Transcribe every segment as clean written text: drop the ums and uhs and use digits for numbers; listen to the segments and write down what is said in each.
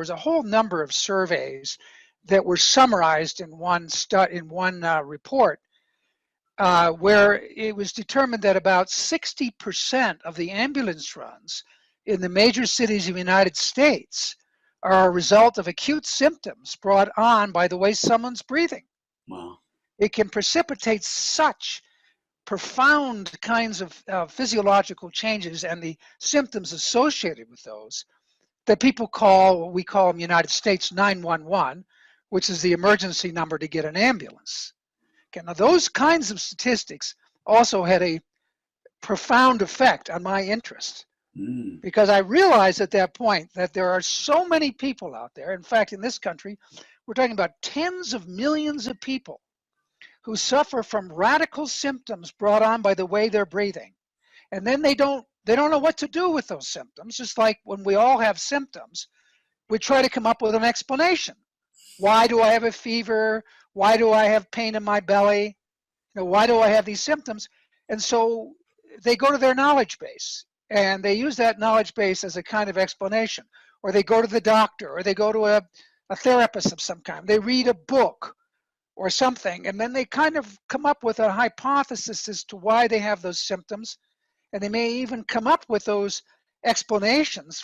there was a whole number of surveys that were summarized in one report, where it was determined that about 60% of the ambulance runs in the major cities of the United States are a result of acute symptoms brought on by the way someone's breathing. Wow. It can precipitate such profound kinds of physiological changes and the symptoms associated with those that people call, what we call in the United States, 911, which is the emergency number to get an ambulance. Okay, now those kinds of statistics also had a profound effect on my interest, because I realized at that point that there are so many people out there. In fact, in this country, we're talking about tens of millions of people who suffer from radical symptoms brought on by the way they're breathing. And then they don't know what to do with those symptoms. Just like when we all have symptoms, we try to come up with an explanation. Why do I have a fever? Why do I have pain in my belly? Why do I have these symptoms? And so they go to their knowledge base, and they use that knowledge base as a kind of explanation. Or they go to the doctor, or they go to a therapist of some kind. They read a book or something, and then they kind of come up with a hypothesis as to why they have those symptoms, and they may even come up with those explanations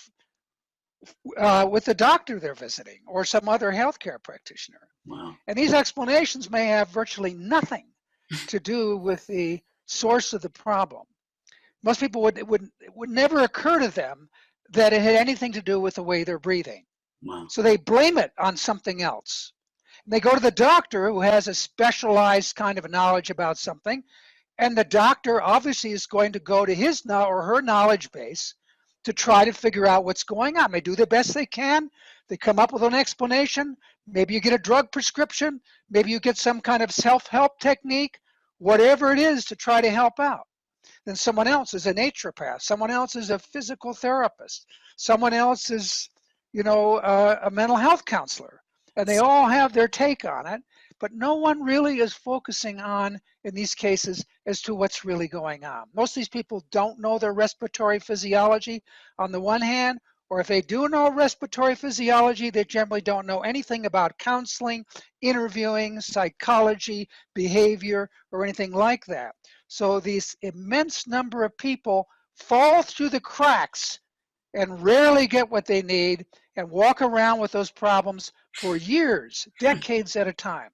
with the doctor they're visiting or some other healthcare practitioner. Wow. And these explanations may have virtually nothing to do with the source of the problem. Most people it would never occur to them that it had anything to do with the way they're breathing. Wow. So they blame it on something else. They go to the doctor who has a specialized kind of knowledge about something, and the doctor obviously is going to go to his or her knowledge base to try to figure out what's going on. They do the best they can. They come up with an explanation. Maybe you get a drug prescription. Maybe you get some kind of self-help technique, whatever it is to try to help out. Then someone else is a naturopath. Someone else is a physical therapist. Someone else is, a mental health counselor. And they all have their take on it, but no one really is focusing on, in these cases, as to what's really going on. Most of these people don't know their respiratory physiology on the one hand, or if they do know respiratory physiology, they generally don't know anything about counseling, interviewing, psychology, behavior, or anything like that. So these immense number of people fall through the cracks and rarely get what they need and walk around with those problems for years, decades at a time.